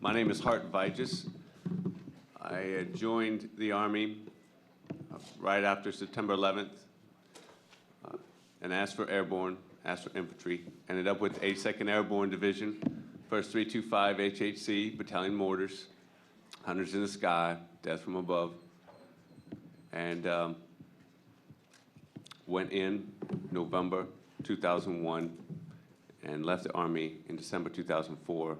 My name is Hart Viges. I joined the Army right after September 11th and asked for airborne, asked for infantry. Ended up with 82nd Airborne Division, 1st 325 HHC, Battalion Mortars, Hunters in the Sky, Death from Above. And went in November 2001 and left the Army in December 2004.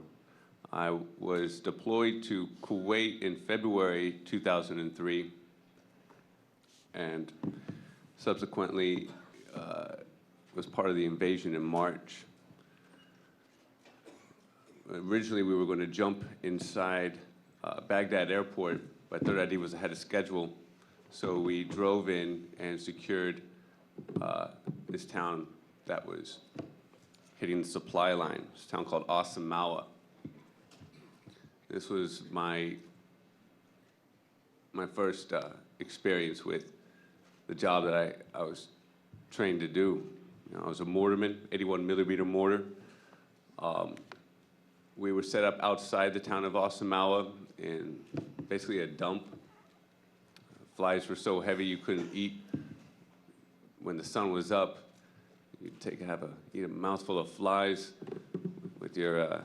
I was deployed to Kuwait in February 2003 and subsequently was part of the invasion in March. Originally, we were going to jump inside Baghdad airport, but Third ID was ahead of schedule. So we drove in and secured this town that was hitting the supply line. It's a town called Osamawa. This was my first experience with the job that I was trained to do. You know, I was a mortarman, 81 millimeter mortar. We were set up outside the town of Osamawa in basically a dump. Flies were so heavy you couldn't eat. When the sun was up, you'd eat a mouthful of flies with your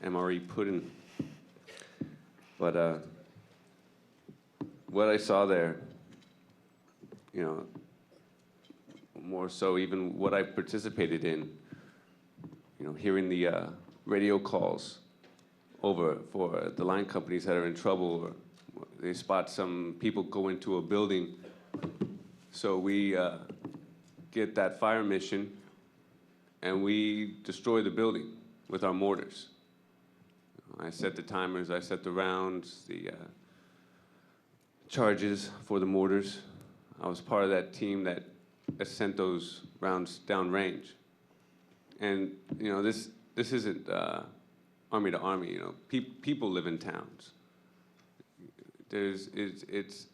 MRE pudding. But what I saw there, you know, more so even what I participated in, you know, hearing the radio calls over for the line companies that are in trouble, or they spot some people go into a building. So we get that fire mission and we destroy the building with our mortars. I set the timers, I set the rounds, the charges for the mortars. I was part of that team that sent those rounds downrange. And you know, this isn't army to army. You know, people live in towns. It's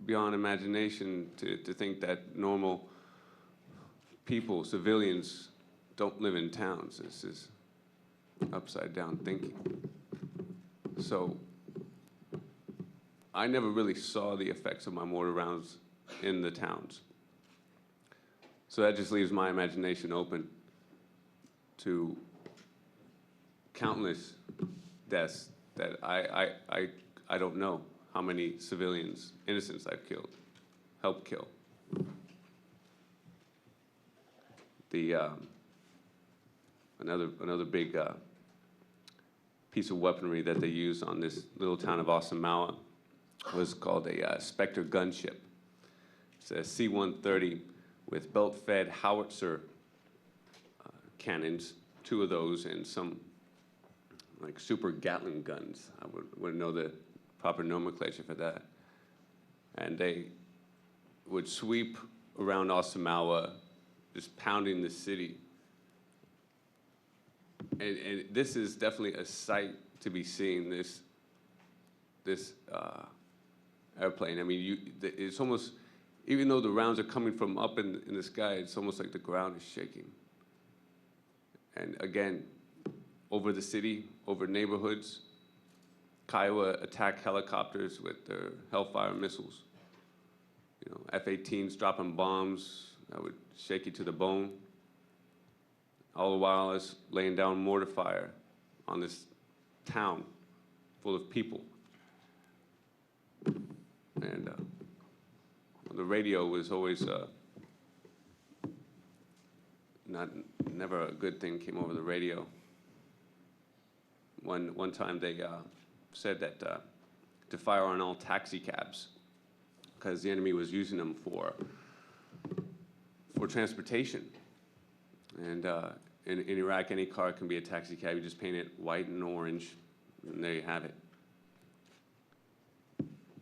beyond imagination to think that normal people, civilians, don't live in towns. This is upside down thinking. So I never really saw the effects of my mortar rounds in the towns. So that just leaves my imagination open to countless deaths that I don't know how many civilians, innocents I've killed, helped kill. Another big piece of weaponry that they used on this little town of Osamawa was called a Spectre gunship. It's a C-130 with belt-fed howitzer cannons, 2 of those, and some like super Gatling guns. I wouldn't know the proper nomenclature for that. And they would sweep around Osamawa, just pounding the city. And this is definitely a sight to be seen, this airplane. I mean, it's almost, even though the rounds are coming from up in the sky, it's almost like the ground is shaking. And again, over the city, over neighborhoods, Kiowa attack helicopters with their Hellfire missiles. You know, F-18s dropping bombs that would shake you to the bone. All the while I was laying down mortar fire on this town full of people. And the radio was always never a good thing came over the radio. One time they said that to fire on all taxi cabs because the enemy was using them for transportation. And in Iraq, any car can be a taxi cab. You just paint it white and orange, and there you have it.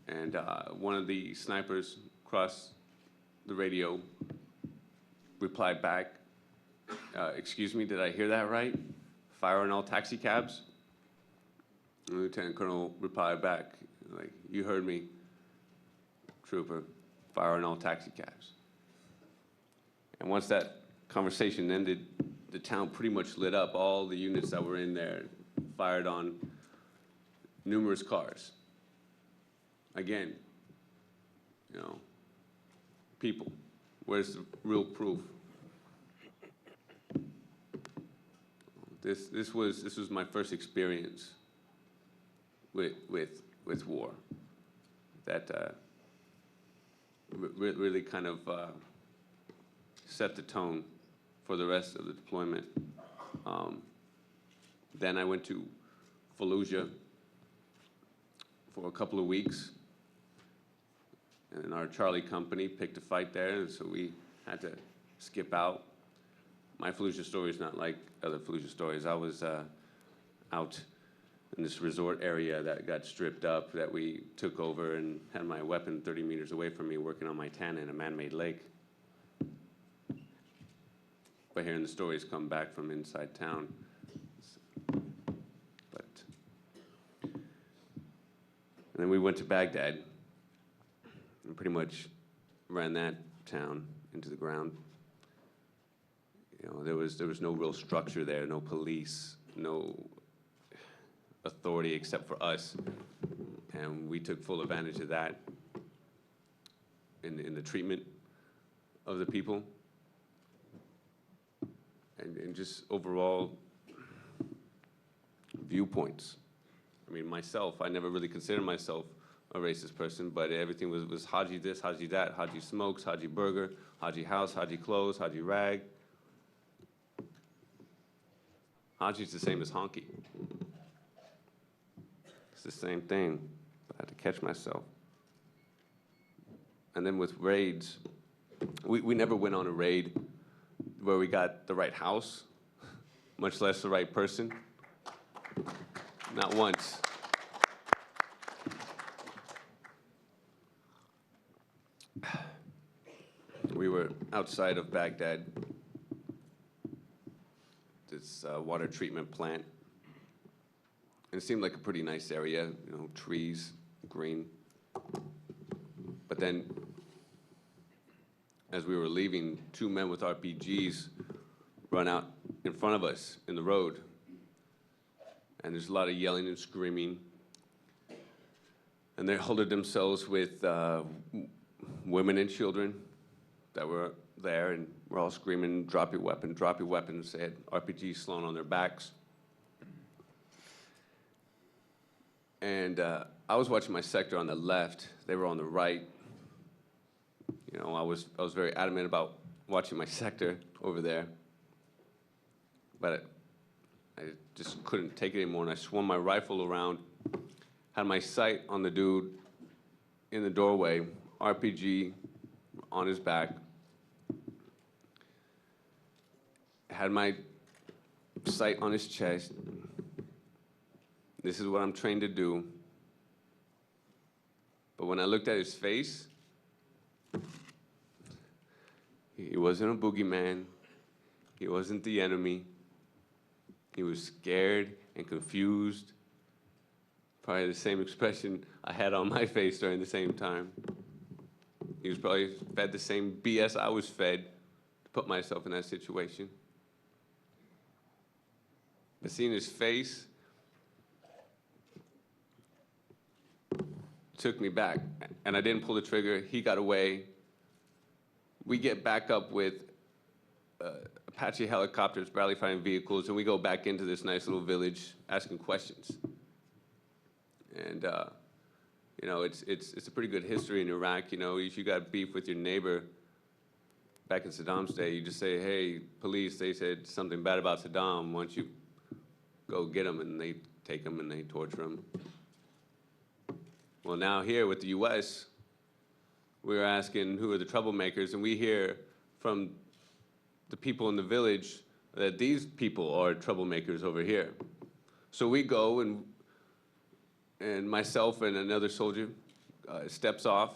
And one of the snipers across the radio replied back, "Excuse me, did I hear that right? Fire on all taxi cabs?" And the Lieutenant Colonel replied back, like, "You heard me, trooper, fire on all taxi cabs." And once that conversation ended, the town pretty much lit up. All the units that were in there fired on numerous cars. Again, you know, people. Where's the real proof? This was my first experience with war. That really kind of set the tone for the rest of the deployment. Then I went to Fallujah for a couple of weeks, and our Charlie company picked a fight there, and so we had to skip out. My Fallujah story is not like other Fallujah stories. I was out in this resort area that got stripped up, that we took over, and had my weapon 30 meters away from me, working on my Tana in a man-made lake. But hearing the stories come back from inside town. And then we went to Baghdad and pretty much ran that town into the ground. You know, there was no real structure there, no police, no authority except for us, and we took full advantage of that in the treatment of the people, and just overall viewpoints. I mean, myself, I never really considered myself a racist person, but everything was Haji this, Haji that, Haji smokes, Haji burger, Haji house, Haji clothes, Haji rag. Haji's the same as honky. It's the same thing, but I had to catch myself. And then with raids, we never went on a raid where we got the right house, much less the right person. Not once. We were outside of Baghdad, this water treatment plant. And it seemed like a pretty nice area, you know, trees, green. But then, as we were leaving, two men with RPGs run out in front of us in the road. And there's a lot of yelling and screaming. And they holded themselves with women and children that were there, and we're all screaming, drop your weapon, drop your weapons. They had RPGs slung on their backs. And I was watching my sector on the left. They were on the right. You know, I was very adamant about watching my sector over there. But I just couldn't take it anymore, and I swung my rifle around, had my sight on the dude in the doorway, RPG on his back, had my sight on his chest. This is what I'm trained to do. But when I looked at his face, he wasn't a boogeyman. He wasn't the enemy. He was scared and confused. Probably the same expression I had on my face during the same time. He was probably fed the same BS I was fed to put myself in that situation. But seeing his face took me back, and I didn't pull the trigger. He got away. We get back up with Apache helicopters, Bradley fighting vehicles, and we go back into this nice little village asking questions. And you know, it's a pretty good history in Iraq. You know, if you got beef with your neighbor back in Saddam's day, you just say, hey, police, they said something bad about Saddam. Why don't you go get them? And they take them and they torture them. Well, now here with the US, we're asking who are the troublemakers, and we hear from the people in the village that these people are troublemakers over here. So we go, and myself and another soldier steps off,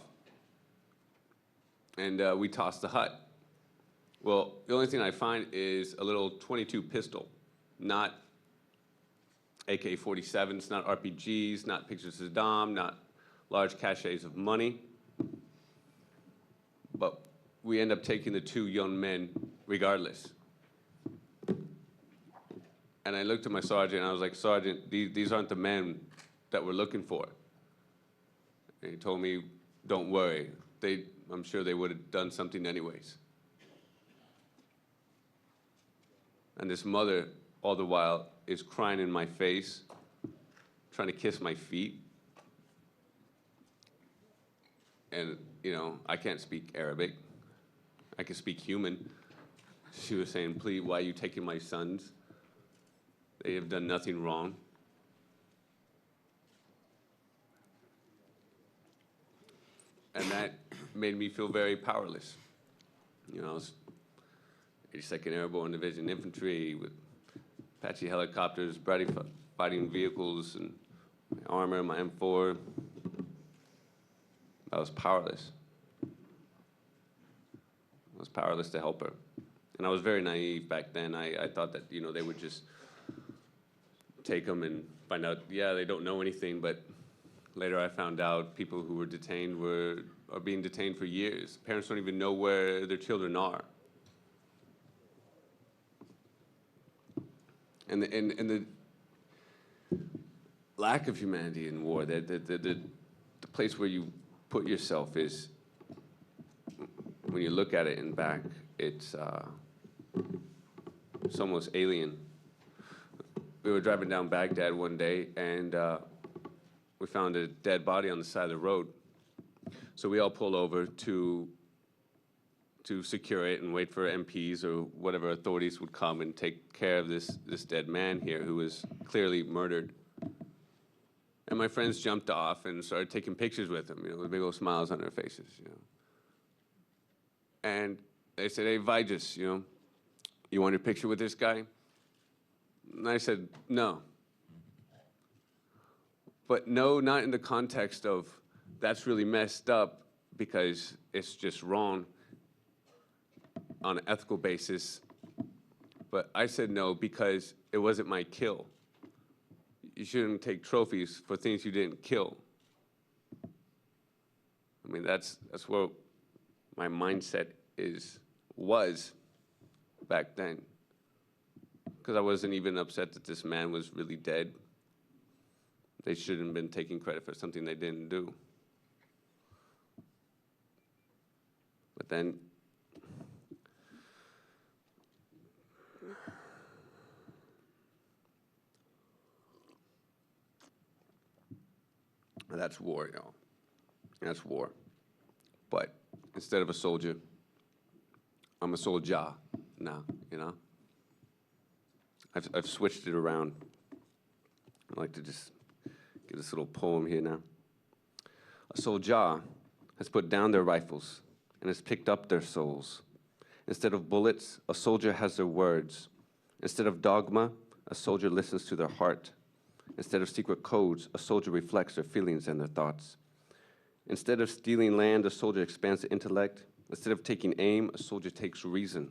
and we toss the hut. Well, the only thing I find is a little .22 pistol, not AK-47s, not RPGs, not pictures of Saddam, not large caches of money. But we end up taking the two young men regardless. And I looked at my sergeant and I was like, Sergeant, these aren't the men that we're looking for. And he told me, don't worry. I'm sure they would have done something anyways. And this mother, all the while, is crying in my face, trying to kiss my feet. And, you know, I can't speak Arabic. I can speak human. She was saying, please, why are you taking my sons? They have done nothing wrong. And that made me feel very powerless. You know, I was 82nd Airborne Division Infantry with Apache helicopters, fighting vehicles, and my armor, my M4. I was powerless. I was powerless to help her. And I was very naive back then. I thought that, you know, they would just take them and find out, yeah, they don't know anything. But later I found out people who were detained are being detained for years. Parents don't even know where their children are. And the lack of humanity in war, the place where you put yourself is, when you look at it in back, it's almost alien. We were driving down Baghdad one day, and we found a dead body on the side of the road. So we all pulled over to secure it and wait for MPs or whatever authorities would come and take care of this dead man here who was clearly murdered. And my friends jumped off and started taking pictures with him, you know, with big old smiles on their faces, you know. And they said, hey, Viges, you know, you want a picture with this guy? And I said, no. But no, not in the context of that's really messed up because it's just wrong on an ethical basis. But I said no because it wasn't my kill. You shouldn't take trophies for things you didn't kill. I mean, that's what my mindset was back then. Because I wasn't even upset that this man was really dead. They shouldn't have been taking credit for something they didn't do. But then, that's war, y'all. That's war. But instead of a soldier, I'm a soldier now, you know? I've switched it around. I like to just get this little poem here now. A soldier has put down their rifles and has picked up their souls. Instead of bullets, a soldier has their words. Instead of dogma, a soldier listens to their heart. Instead of secret codes, a soldier reflects their feelings and their thoughts. Instead of stealing land, a soldier expands the intellect. Instead of taking aim, a soldier takes reason.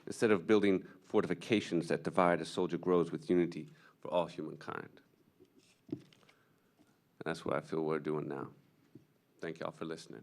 Instead of building fortifications that divide, a soldier grows with unity for all humankind. And that's what I feel we're doing now. Thank y'all for listening.